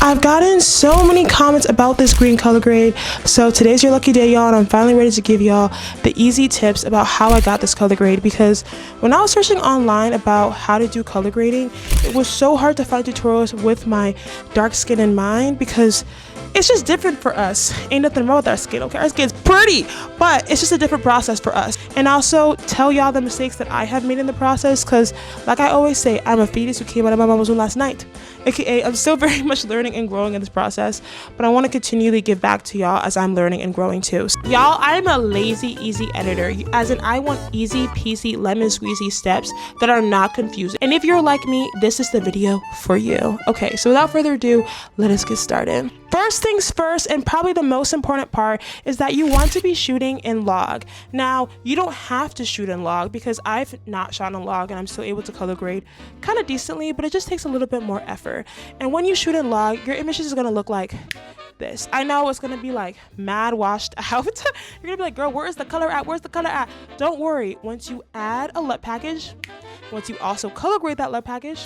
I've gotten so many comments about this green color grade, so today's your lucky day, y'all, and I'm finally ready to give y'all the easy tips about how I got this color grade, because when I was searching online about how to do color grading, it was so hard to find tutorials with my dark skin in mind, because it's just different for us. Ain't nothing wrong with our skin, okay? Our skin's pretty, but it's just a different process for us. And also tell y'all the mistakes that I have made in the process, because like I always say, I'm a fetus who came out of my mama's womb last night. AKA, I'm still very much learning and growing in this process, but I want to continually give back to y'all as I'm learning and growing too. So, y'all, I'm a lazy, easy editor, as in I want easy peasy, lemon squeezy steps that are not confusing. And if you're like me, this is the video for you. Okay, so without further ado, let us get started. First things first, and probably the most important part, is that you want to be shooting in log. Now, you don't have to shoot in log, because I've not shot in log and I'm still able to color grade kind of decently, but it just takes a little bit more effort. And when you shoot in log, your image is going to look like this. I know it's going to be like mad washed out. You're going to be like, girl, where's the color at? Where's the color at? Don't worry. Once you add a LUT package, once you also color grade that LUT package,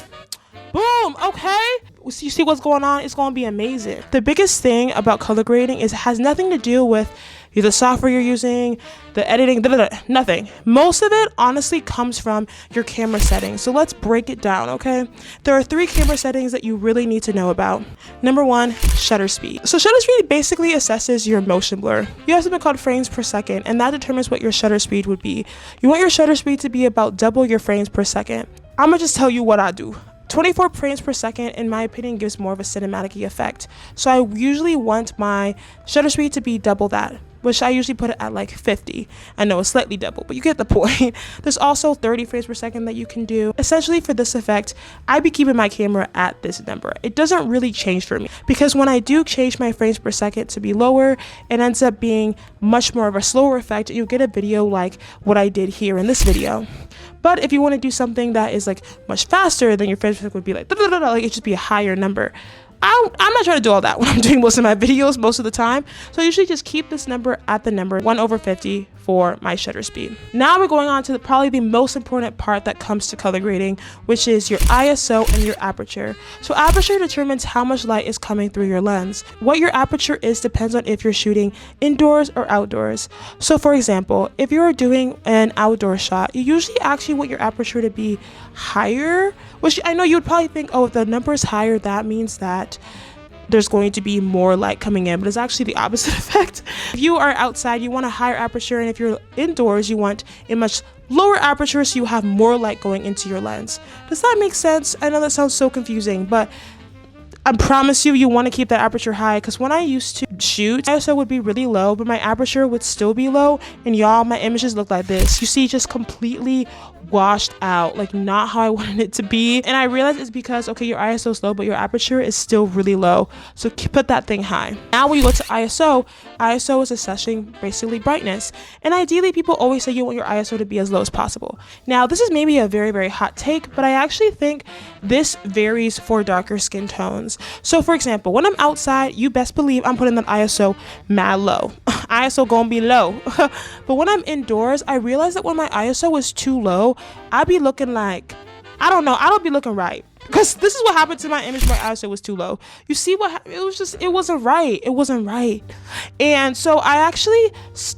boom, okay? You see what's going on? It's going to be amazing. The biggest thing about color grading is it has nothing to do with the software you're using, the editing, nothing. Most of it honestly comes from your camera settings. So let's break it down, okay? There are 3 camera settings that you really need to know about. Number 1, shutter speed. So shutter speed basically assesses your motion blur. You have something called frames per second, and that determines what your shutter speed would be. You want your shutter speed to be about double your frames per second. I'm gonna just tell you what I do. 24 frames per second, in my opinion, gives more of a cinematic effect. So I usually want my shutter speed to be double that, which I usually put it at like 50. I know it's slightly double, but you get the point. There's also 30 frames per second that you can do. Essentially, for this effect, I be keeping my camera at this number. It doesn't really change for me, because when I do change my frames per second to be lower, it ends up being much more of a slower effect. You'll get a video like what I did here in this video. But if you want to do something that is like much faster, then your frames per second would be like it'd just be a higher number. I'm not trying to do all that when I'm doing most of my videos most of the time. So I usually just keep this number at the number 1/50 for my shutter speed. Now we're going on to probably the most important part that comes to color grading, which is your ISO and your aperture. So aperture determines how much light is coming through your lens. What your aperture is depends on if you're shooting indoors or outdoors. So for example, if you're doing an outdoor shot, you usually actually want your aperture to be higher, which I know you would probably think, oh, if the number is higher, that means that there's going to be more light coming in, but it's actually the opposite effect. If you are outside, you want a higher aperture, and if you're indoors, you want a much lower aperture so you have more light going into your lens. Does that make sense? I know that sounds so confusing, but I promise you want to keep that aperture high, because when I used to shoot, ISO would be really low, but my aperture would still be low, and y'all, my images look like this. You see, just completely washed out, like not how I wanted it to be. And I realized it's because, okay, your ISO is low, but your aperture is still really low, so put that thing high. Now when you go to ISO is assessing basically brightness, and ideally people always say you want your ISO to be as low as possible. Now this is maybe a very, very hot take, but I actually think this varies for darker skin tones. So for example, when I'm outside, you best believe I'm putting that ISO mad low. ISO gonna be low. But when I'm indoors, I realize that when my ISO is too low, I be looking like, I don't know, I don't be looking right. Because this is what happened to my image. My ISO was too low. You see what it was, just it wasn't right. It wasn't right. And so I actually,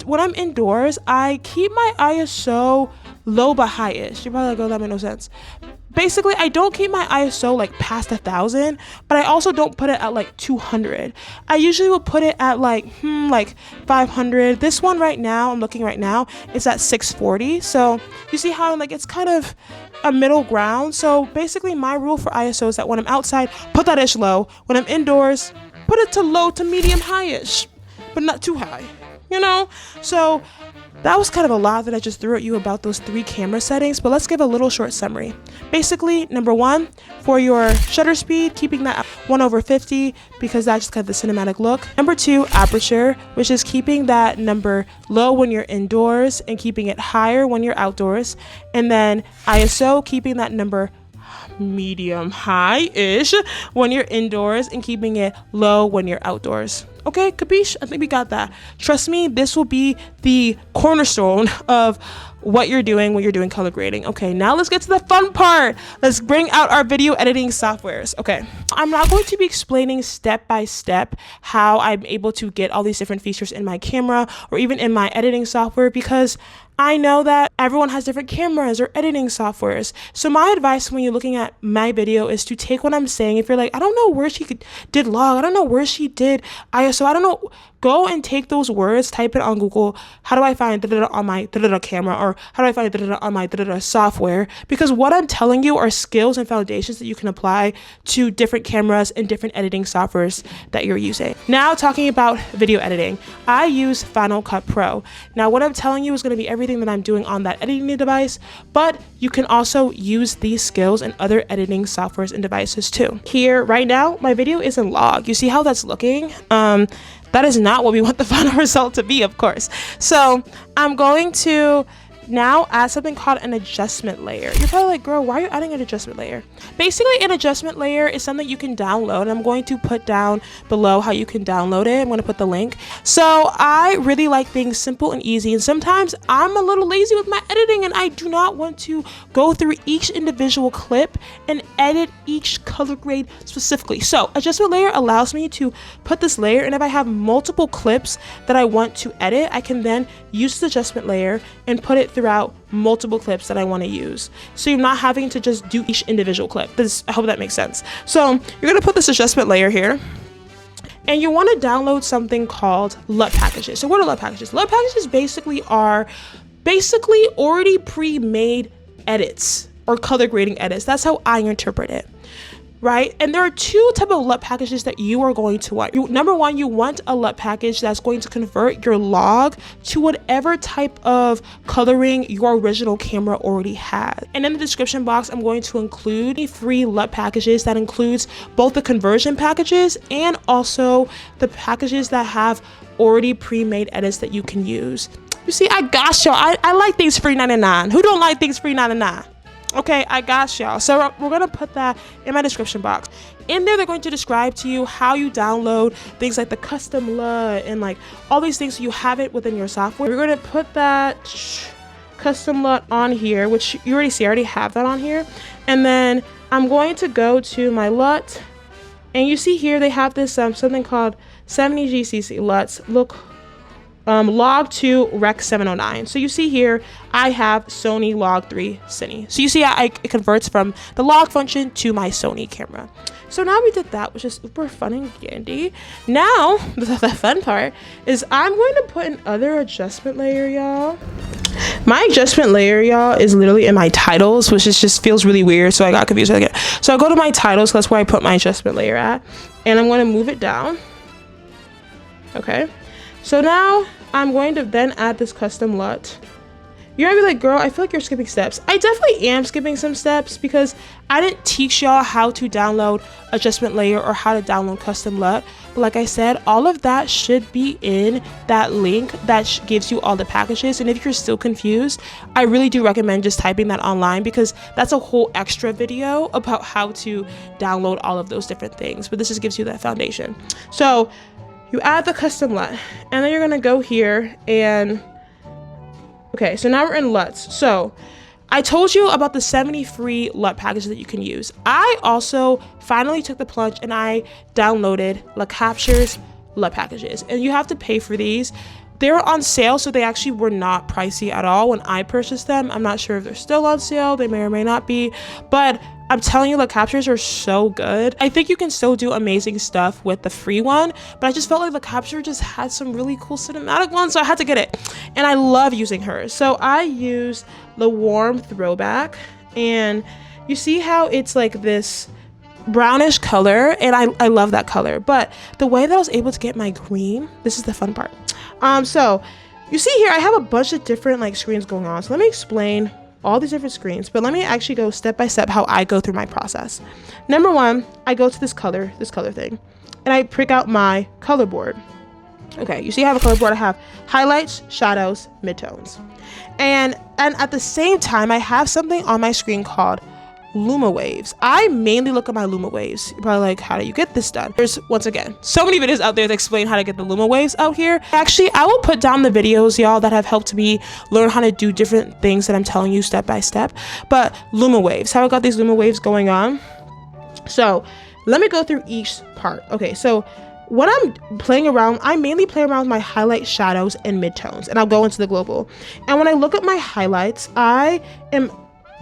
when I'm indoors, I keep my ISO low but high-ish. You're probably like, oh, that made no sense. Basically, I don't keep my ISO like past 1,000, but I also don't put it at like 200. I usually will put it at like 500. This one right now, I'm looking right now, is at 640. So you see how like it's kind of a middle ground. So basically my rule for ISO is that when I'm outside, put that ish low. When I'm indoors, put it to low to medium high-ish, but not too high, you know? So that was kind of a lot that I just threw at you about those 3 camera settings, but let's give a little short summary. Basically, number 1, for your shutter speed, keeping that 1/50, because that's just kind of the cinematic look. Number 2, aperture, which is keeping that number low when you're indoors and keeping it higher when you're outdoors. And then ISO, keeping that number medium high-ish when you're indoors and keeping it low when you're outdoors. Okay, capiche? I think we got that. Trust me, this will be the cornerstone of what you're doing when you're doing color grading. Okay, now let's get to the fun part. Let's bring out our video editing softwares. Okay, I'm not going to be explaining step by step how I'm able to get all these different features in my camera or even in my editing software, because I know that everyone has different cameras or editing softwares. So my advice when you're looking at my video is to take what I'm saying. If you're like, I don't know where she did log, I don't know where she did ISO, I don't know, go and take those words, type it on Google. How do I find on my camera, or how do I find on my software? Because what I'm telling you are skills and foundations that you can apply to different cameras and different editing softwares that you're using. Now talking about video editing, I use Final Cut Pro. Now what I'm telling you is going to be everything that I'm doing on that editing device, but you can also use these skills in other editing softwares and devices too. Here right now, my video is in log. You see how that's looking? That is not what we want the final result to be, of course. So I'm going to now add something called an adjustment layer. You're probably like, girl, why are you adding an adjustment layer? Basically, an adjustment layer is something you can download, and I'm going to put down below how you can download it. I'm going to put the link. So I really like things simple and easy, and sometimes I'm a little lazy with my editing and I do not want to go through each individual clip and edit each color grade specifically. So adjustment layer allows me to put this layer, and if I have multiple clips that I want to edit, I can then use the adjustment layer and put it throughout multiple clips that I want to use. So you're not having to just do each individual clip. I hope that makes sense. So you're going to put this adjustment layer here, and you want to download something called LUT packages. So what are LUT packages? LUT packages basically are already pre-made edits or color grading edits. That's how I interpret it. Right? And there are two types of LUT packages that you are going to want. Number one, you want a LUT package that's going to convert your log to whatever type of coloring your original camera already had. And in the description box, I'm going to include free LUT packages that includes both the conversion packages and also the packages that have already pre-made edits that you can use. You see, I got y'all. I like things free 99. Who don't like things free 99? Okay, I got y'all. So we're going to put that in my description box. In there, they're going to describe to you how you download things like the custom LUT and like all these things so you have it within your software. We're going to put that custom LUT on here, which you already see. I already have that on here. And then I'm going to go to my LUT. And you see here they have this something called 70 GCC LUTs. Look. Log 2 Rec 709. So you see here, I have Sony Log 3 Cine. So you see it converts from the log function to my Sony camera. So now we did that, which is super fun and dandy. Now, the fun part is I'm going to put another adjustment layer, y'all. My adjustment layer, y'all, is literally in my titles, which just feels really weird. So I got confused again. So I go to my titles, that's where I put my adjustment layer at. And I'm going to move it down. Okay. So now I'm going to then add this custom LUT. You're gonna be like, girl, I feel like you're skipping steps. I definitely am skipping some steps because I didn't teach y'all how to download adjustment layer or how to download custom LUT. But like I said, all of that should be in that link that gives you all the packages. And if you're still confused, I really do recommend just typing that online because that's a whole extra video about how to download all of those different things. But this just gives you that foundation. So you add the custom LUT, and then you're gonna go here and, okay, so now we're in LUTs. So I told you about the 70 free LUT packages that you can use. I also finally took the plunge and I downloaded LACAPTURE's LUT packages, and you have to pay for these. They're on sale, so they actually were not pricey at all when I purchased them. I'm not sure if they're still on sale. They may or may not be, but I'm telling you, LACAPTUREs are so good. I think you can still do amazing stuff with the free one, but I just felt like LACAPTURE just had some really cool cinematic ones, so I had to get it. And I love using hers. So I used the warm throwback, and you see how it's like this brownish color, and I love that color. But the way that I was able to get my green, this is the fun part. So you see here, I have a bunch of different like screens going on. So let me explain all these different screens, but let me actually go step by step how I go through my process. Number one, I go to this color thing, and I pick out my color board. Okay, you see I have a color board. I have highlights, shadows, midtones. And at the same time, I have something on my screen called LUMA waves. I mainly look at my LUMA waves. You're probably like, how do you get this done? There's, once again, so many videos out there that explain how to get the LUMA waves out here. Actually, I will put down the videos, y'all, that have helped me learn how to do different things that I'm telling you step by step. But LUMA waves, how I got these LUMA waves going on. So let me go through each part. Okay, so when I'm playing around, I mainly play around with my highlight, shadows, and midtones, and I'll go into the global. And when I look at my highlights, I am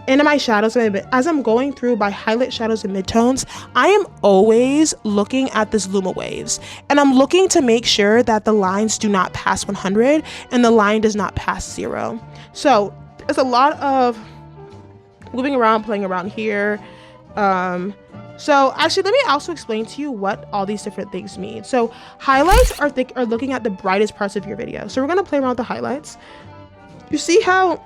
into my shadows. As I'm going through my highlight, shadows, and midtones, I am always looking at this LUMA waves, and I'm looking to make sure that the lines do not pass 100 and the line does not pass 0. So it's a lot of moving around, playing around here. So actually, let me also explain to you what all these different things mean. So highlights are looking at the brightest parts of your video. So we're gonna play around with the highlights. You see how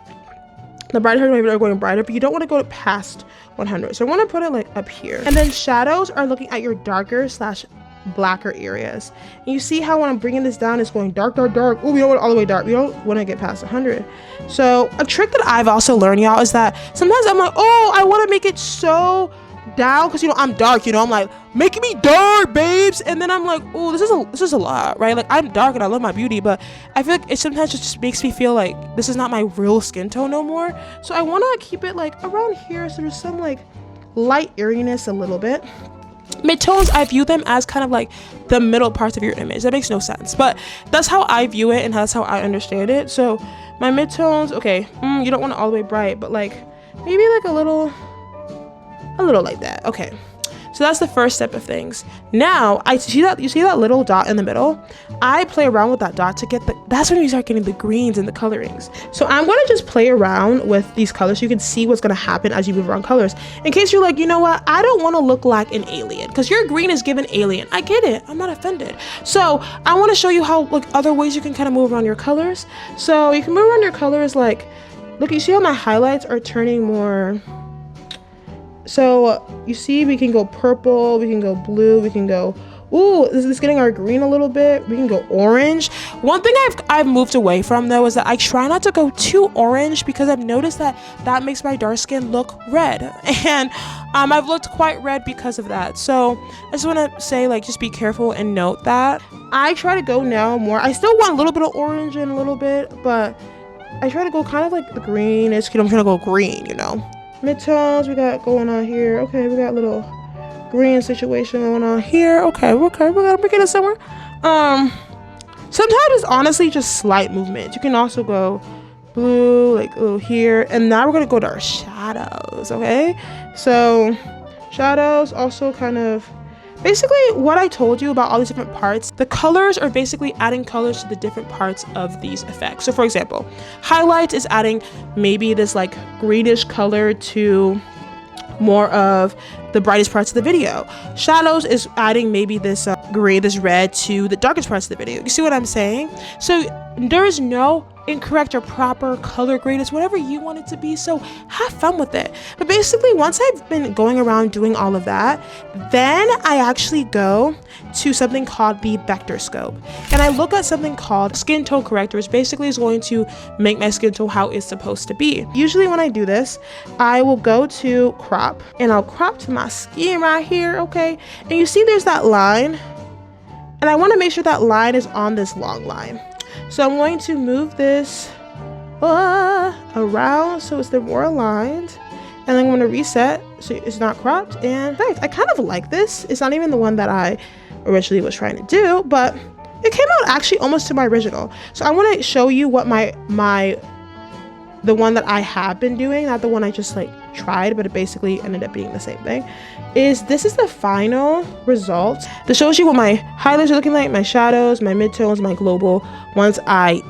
the brighter parts of my video are going brighter, but you don't want to go past 100. So I want to put it like up here. And then shadows are looking at your darker / blacker areas. And you see how when I'm bringing this down, it's going dark, dark, dark. Oh, we don't want it all the way dark. We don't want to get past 100. So a trick that I've also learned, y'all, is that sometimes I'm like, oh, I want to make it so down because, you know, I'm dark, you know, I'm like, making me dark, babes. And then I'm like, oh, this is a lot, right? Like, I'm dark and I love my beauty, but I feel like it sometimes just makes me feel like this is not my real skin tone no more. So I want to keep it like around here, so there's some like light eeriness a little bit. Midtones, I view them as kind of like the middle parts of your image. That makes no sense, but that's how I view it and that's how I understand it. So my midtones, okay, you don't want it all the way bright, but like maybe like a little like that. Okay, so that's the first step of things. Now you see that little dot in the middle. I play around with that dot to get that's when you start getting the greens and the colorings. So I'm going to just play around with these colors so you can see what's going to happen as you move around colors, in case you're like, you know what, I don't want to look like an alien, because your green is given alien. I get it, I'm not offended. So I want to show you how, like, other ways you can kind of move around your colors. So you can move around your colors, like, look, you see how my highlights are turning more. So you see, we can go purple, we can go blue, we can go, ooh, this is getting our green a little bit. We can go orange. One thing I've moved away from, though, is that I try not to go too orange, because I've noticed that makes my dark skin look red, and I've looked quite red because of that. So I just want to say, like, just be careful and note that. I try to go now more. I still want a little bit of orange and a little bit, but I try to go kind of like the greenish. I'm trying to go green, you know. Midtones we got going on here. Okay, we got a little green situation going on here. Okay, we're gonna bring it somewhere. Sometimes it's honestly just slight movement. You can also go blue, like a little here, and now we're gonna go to our shadows. Okay, so shadows also kind of basically what I told you about all these different parts. The colors are basically adding colors to the different parts of these effects. So for example, highlights is adding maybe this like greenish color to more of the brightest parts of the video. Shadows is adding maybe this gray, this red to the darkest parts of the video. You see what I'm saying? So there is no incorrect or proper color grade. It's whatever you want it to be, so have fun with it. But basically, once I've been going around doing all of that, then I actually go to something called the vector scope, and I look at something called skin tone corrector, which basically is going to make my skin tone how it's supposed to be. Usually when I do this, I will go to crop, and I'll crop to my skin right here. Okay, and you see there's that line, and I want to make sure that line is on this long line. So I'm going to move this around so it's more aligned, and I'm going to reset so it's not cropped. And in fact, I kind of like this. It's not even the one that I originally was trying to do, but it came out actually almost to my original. So I want to show you what the one that I have been doing, not the one I just like tried, but it basically ended up being the same thing. This is the final result that shows you what my highlights are looking like, my shadows, my midtones, my global, once I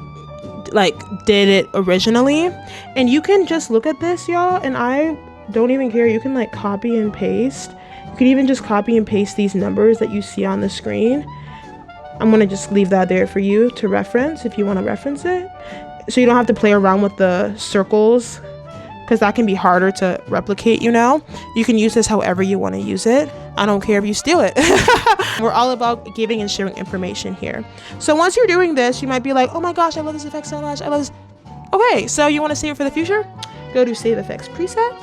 like did it originally. And you can just look at this, y'all, and I don't even care. You can like copy and paste. You can even just copy and paste these numbers that you see on the screen. I'm gonna just leave that there for you to reference if you want to reference it, so you don't have to play around with the circles, because that can be harder to replicate, you know. You can use this however you want to use it. I don't care if you steal it. We're all about giving and sharing information here. So once you're doing this, you might be like, oh my gosh, I love this effect so much. I love this. Okay, so you want to save it for the future? Go to Save Effects Preset.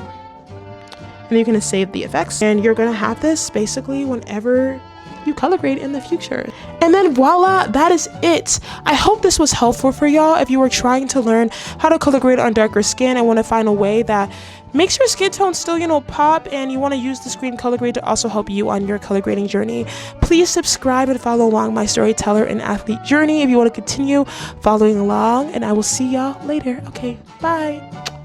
and you're going to save the effects, and you're going to have this basically whenever you color grade in the future. And then voila, that is it. I hope this was helpful for y'all if you were trying to learn how to color grade on darker skin and want to find a way that makes your skin tone still, you know, pop, and you want to use the screen color grade to also help you on your color grading journey. Please subscribe and follow along my storyteller and athlete journey if you want to continue following along, and I will see y'all later. Okay, bye.